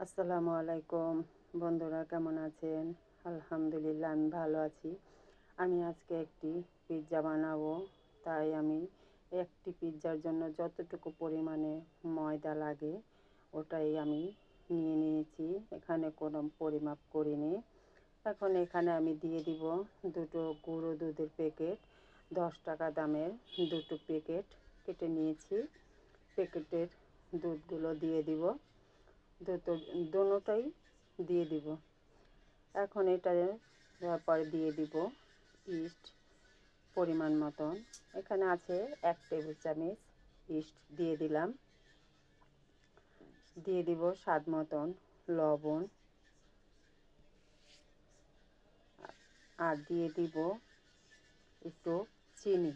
আসসালামু আলাইকুম বন্ধুরা, কেমন আছেন? আলহামদুলিল্লাহ, আমি ভালো আছি। আমি আজকে একটি পিৎজা বানাবো। তাই আমি একটি পিৎজার জন্য যতটুকু পরিমাণে ময়দা লাগে ওটাই আমি নিয়ে নিয়েছি। এখানে কোনো পরিমাপ করিনি। এখন এখানে আমি দিয়ে দিব দুটো গুঁড়ো দুধের প্যাকেট, 10 টাকা দামের দুটো প্যাকেট কেটে নিয়েছি। প্যাকেটের দুধগুলো দিয়ে দিব, দুটোটাই দিয়ে দিব। এখন এটা দেওয়ার পরে দিয়ে দিব ইস্ট পরিমাণ মতন। এখানে আছে 1 টেবিল চামচ ইস্ট দিয়ে দিলাম। দিয়ে দিব স্বাদ মতন লবণ, আর দিয়ে দিব একটু চিনি।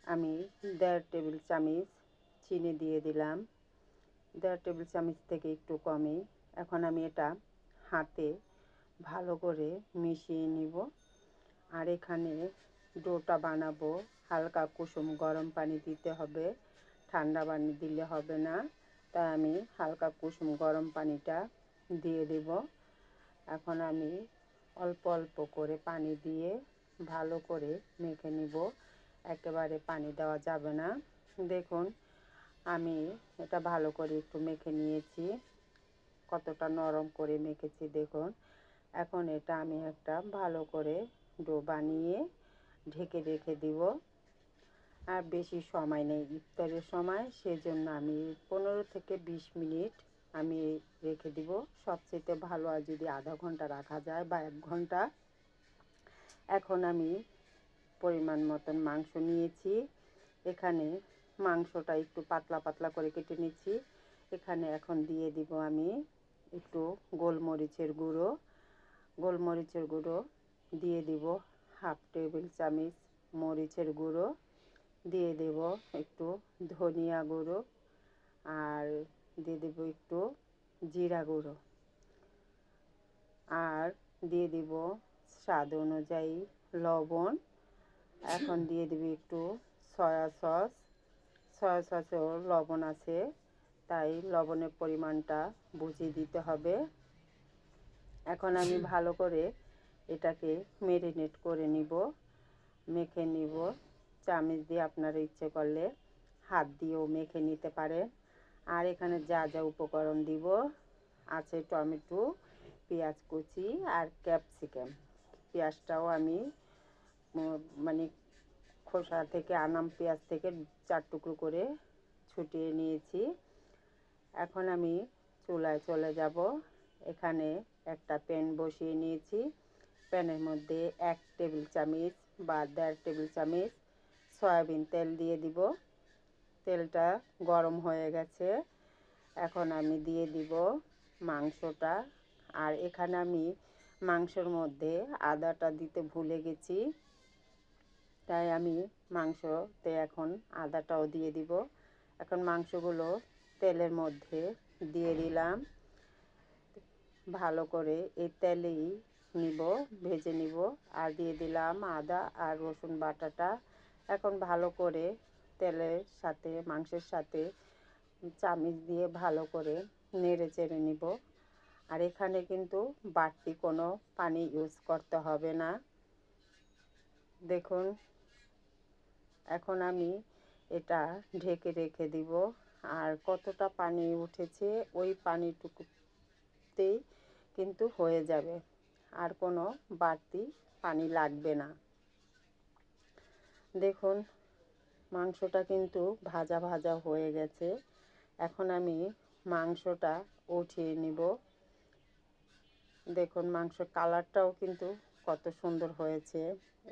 আমি 1.5 টেবিল চামচ চিনি দিয়ে দিলাম, 1.5 টেবিল চামচ থেকে একটু কমই। এখন আমি এটা হাতে ভালো করে মিশিয়ে নিব। আর এখানে ডোটা বানাবো, হালকা কুসুম গরম পানি দিতে হবে, ঠান্ডা পানি দিলে হবে না। তাই আমি হালকা কুসুম গরম পানিটা দিয়ে দেব। এখন আমি অল্প অল্প করে পানি দিয়ে ভালো করে মেখে নিব। একেবারে পানি দেওয়া যাবে না। দেখুন, আমি এটা ভালো করে একটু মেখে নিয়েছি। কতটা নরম করে মেখেছি দেখুন। এখন এটা আমি একটা ভালো করে ডো বানিয়ে ঢেকে রেখে দিব। আর বেশি সময় নেই ইফতারের সময়, সেজন্য আমি 15 থেকে 20 মিনিট আমি রেখে দিব। সবচেয়ে ভালো আর যদি আধা ঘন্টা রাখা যায় বা 1 ঘন্টা। এখন আমি পরিমাণ মতন মাংস নিয়েছি। এখানে মাংসটা একটু পাতলা পাতলা করে কেটে নিচ্ছি। এখানে এখন দিয়ে দিব আমি একটু গোলমরিচের গুঁড়ো দিয়ে দিব 1/2 টেবিল চামচ, মরিচের গুঁড়ো দিয়ে দেব একটু, ধনিয়া গুঁড়ো, আর দিয়ে দেব একটু জিরা গুঁড়ো, আর দিয়ে দিব স্বাদ অনুযায়ী লবণ। এখন দিয়ে দেব একটু সয়া সসেও লবণ আছে, তাই লবণের পরিমাণটা বুঝে দিতে হবে। এখন আমি ভালো করে এটাকে ম্যারিনেট করে নিব, মেখে নিব। চামচ দিয়ে আপনারা ইচ্ছে করলে হাত দিয়েও মেখে নিতে পারেন। আর এখানে যা যা উপকরণ দিব আছে টমেটো, পেঁয়াজ কুচি আর ক্যাপসিকাম। পেঁয়াজটাও আমি মানে খোসা থেকে আনাম পেঁয়াজ থেকে 4 টুকরো করে ছুটিয়ে নিয়েছি। এখন আমি চুলায় চলে যাব। এখানে একটা প্যান বসিয়ে নিয়েছি। প্যানের মধ্যে 1 টেবিল চামচ বা 1.5 টেবিল চামচ সয়াবিন তেল দিয়ে দিব। তেলটা গরম হয়ে গেছে। এখন আমি দিয়ে দিব মাংসটা। আর এখানে আমি মাংসের মধ্যে আদাটা দিতে ভুলে গেছি, তাই আমি মাংসতে এখন আদাটাও দিয়ে দিব। এখন মাংসগুলো তেলের মধ্যে দিয়ে দিলাম। ভালো করে এই তেলেই ভেজে নিব। আর দিয়ে দিলাম আদা আর রসুন বাটাটা। এখন ভালো করে তেলের সাথে মাংসের সাথে চামচ দিয়ে ভালো করে নেড়ে চেড়ে নিব। আর এখানে কিন্তু বাড়তি কোনো পানি ইউজ করতে হবে না। দেখুন, এখন আমি এটা ঢেকে রেখে দিব। আর কতটা পানি উঠেছে ওই পানিটুকুতেই কিন্তু হয়ে যাবে, আর কোনো বাড়তি পানি লাগবে না। দেখুন, মাংসটা কিন্তু ভাজা ভাজা হয়ে গেছে। এখন আমি মাংসটা উঠিয়ে নিব। দেখুন, মাংসের কালারটাও কিন্তু কত সুন্দর হয়েছে।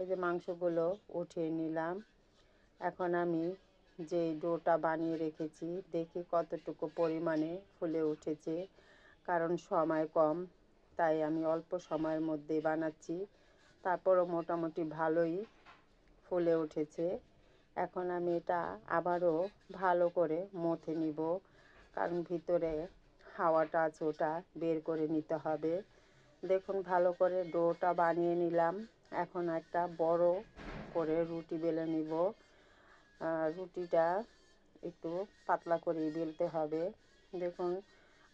এই যে মাংসগুলো উঠিয়ে নিলাম। এখন আমি যে ডোটা বানিয়ে রেখেছি দেখি কতটুকু পরিমাণে ফুলে উঠেছে। কারণ সময় কম, তাই আমি অল্প সময়ের মধ্যেই বানাচ্ছি। তারপরও মোটামুটি ভালোই ফুলে উঠেছে। এখন আমি এটা আবারও ভালো করে মথে নিব, কারণ ভিতরে হাওয়াটা আছে ওটা বের করে নিতে হবে। দেখুন, ভালো করে ডোটা বানিয়ে নিলাম। এখন একটা বড় করে রুটি বেলে নিব। রুটিটা একটু পাতলা করে বেলতে হবে। দেখুন,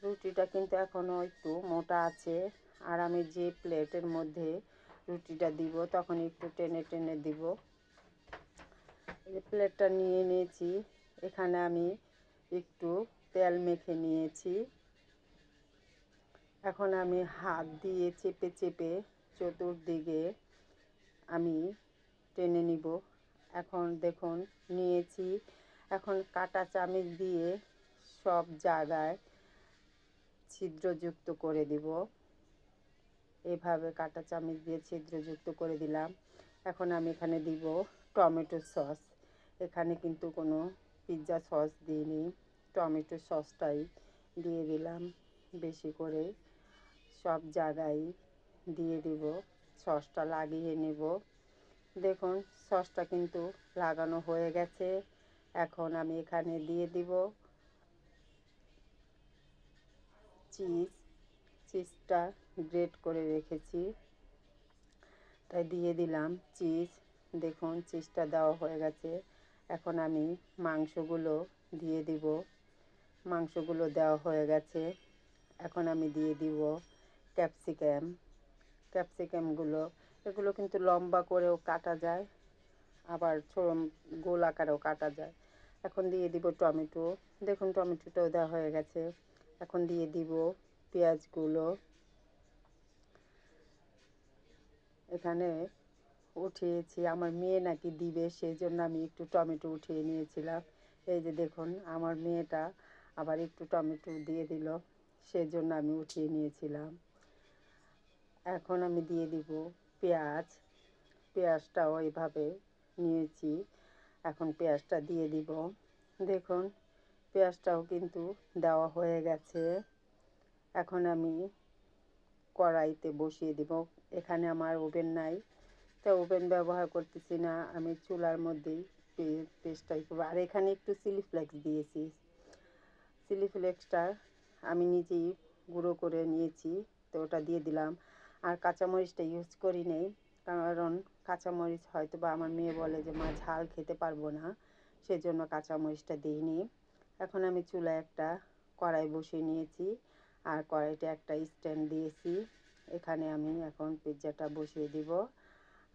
রুটিটা কিন্তু এখনও একটু মোটা আছে, আর আমি যে প্লেটের মধ্যে রুটিটা দিব তখন একটু টেনে টেনে দিব। এই প্লেটটা নিয়ে নিয়েছি, এখানে আমি একটু তেল মেখে নিয়েছি। এখন আমি হাত দিয়ে চেপে চেপে চতুর্দিকে আমি টেনে নিব। এখন দেখুন নিয়েছি, এখন কাঁটা চামচ দিয়ে সব জায়গায় ছিদ্রযুক্ত করে দিব। এভাবে কাঁটা চামচ দিয়ে ছিদ্রযুক্ত করে দিলাম। এখন আমি এখানে দিব টমেটো সস। এখানে কিন্তু কোনো পিৎজা সস দিইনি, টমেটো সসটাই দিয়ে দিলাম বেশি করে। সব জায়গায় দিয়ে দিব, সসটা লাগিয়ে নেব। দেখুন সসটা কিন্তু লাগানো হয়ে গেছে। এখন আমি এখানে দিয়ে দিব চিজটা গ্রেট করে রেখেছি, তাই দিয়ে দিলাম চিজ। দেখুন চিজটা দেওয়া হয়ে গেছে। এখন আমি মাংসগুলো দিয়ে দিব। মাংসগুলো দেওয়া হয়ে গেছে। এখন আমি দিয়ে দিব ক্যাপসিকামগুলো। এগুলো কিন্তু লম্বা করেও কাটা যায়, আবার গোল আকারেও কাটা যায়। এখন দিয়ে দিব টমেটো। দেখুন টমেটোটাও দেওয়া হয়ে গেছে। এখন দিয়ে দিব পেঁয়াজগুলো। এখানে উঠিয়েছি, আমার মেয়ে নাকি দিবে, সেই জন্য আমি একটু টমেটো উঠিয়ে নিয়েছিলাম। এই যে দেখুন আমার মেয়েটা আবার একটু টমেটো দিয়ে দিল, সেই জন্য আমি উঠিয়ে নিয়েছিলাম। এখন আমি দিয়ে দিব পেঁয়াজটাও এইভাবে নিয়েছি। এখন পেঁয়াজটা দিয়ে দিব। দেখুন পেঁয়াজটাও কিন্তু দেওয়া হয়ে গেছে। এখন আমি কড়াইতে বসিয়ে দিব। এখানে আমার ওভেন নাই, তা ওভেন ব্যবহার করতেছি না, আমি চুলার মধ্যেই পেস্টটাই করবো। আর এখানে একটু চিলি ফ্লেক্স দিয়েছি। চিলি ফ্লেক্সটা আমি নিজেই গুঁড়ো করে নিয়েছি, তো ওটা দিয়ে দিলাম। আর কাঁচামরিচটা ইউজ করি নেই, কারণ কাঁচামরিচ হয়তো বা আমার মেয়ে বলে যে মা ঝাল খেতে পারবো না, সেজন্য কাঁচামরিচটা দিইনি। এখন আমি চুলায় একটা কড়াই বসিয়ে নিয়েছি, আর কড়াইতে একটা স্ট্যান্ড দিয়েছি। এখানে আমি এখন পিৎজাটা বসিয়ে দিব।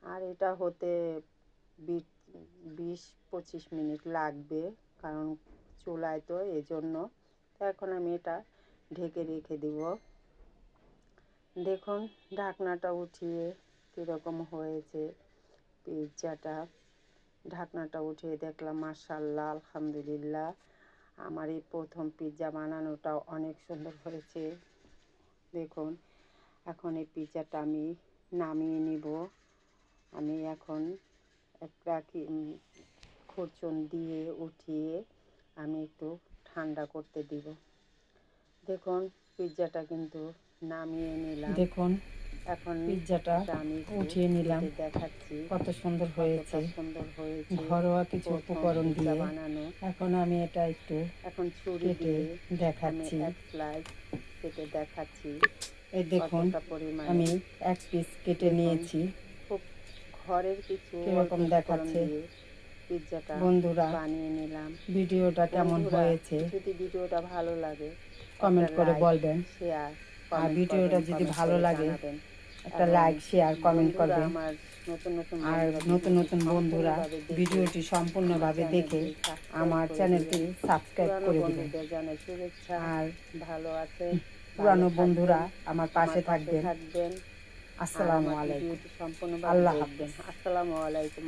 আর এটা হতে 20-25 মিনিট লাগবে, কারণ চুলায় তো, এজন্য। এখন আমি এটা ঢেকে রেখে দিব। দেখুন ঢাকনাটা উঠিয়ে কীরকম হয়েছে পিৎজাটা। ঢাকনাটা উঠিয়ে দেখলাম মাশাআল্লাহ, আলহামদুলিল্লাহ, আমার এই প্রথম পিৎজা বানানোটাও অনেক সুন্দর হয়েছে। দেখুন এখন এই পিৎজাটা আমি নামিয়ে নিব। আমি এখন একটা খুরচুন দিয়ে উঠিয়ে আমি একটু ঠান্ডা করতে দিব। দেখুন পিৎজাটা কিন্তু নামিয়ে নিলাম। দেখুন এখন পিৎজাটা আমি উঠিয়ে নিলাম, দেখাচ্ছি কত সুন্দর হয়েছে। ঘরোয়া কিছু উপকরণ দিয়ে বানানো। এখন আমি এটা একটু ছুরি দিয়ে দেখাচ্ছি, এক স্লাইস কেটে দেখাচ্ছি। এই দেখুন আমি এক পিস কেটে নিয়েছি। খুব ঘরের কিছু এরকম দেখাচ্ছে পিৎজাটা বন্ধুরা বানিয়ে নিলাম। ভিডিওটা কেমন হয়েছে, যদি ভিডিওটা ভালো লাগে কমেন্ট করে বলবেন, শেয়ার। আর ভিডিওটা যদি ভালো লাগে একটা লাইক, শেয়ার, কমেন্ট করবেন। আর নতুন নতুন বন্ধুরা ভিডিওটি সম্পূর্ণভাবে দেখে আমার চ্যানেলটি সাবস্ক্রাইব করে দেবেন। আর ভালো আছেন পুরানো বন্ধুরা আমার পাশে থাকবেন। আসসালামু আলাইকুম, আল্লাহ হাফেজ। আসসালামু আলাইকুম।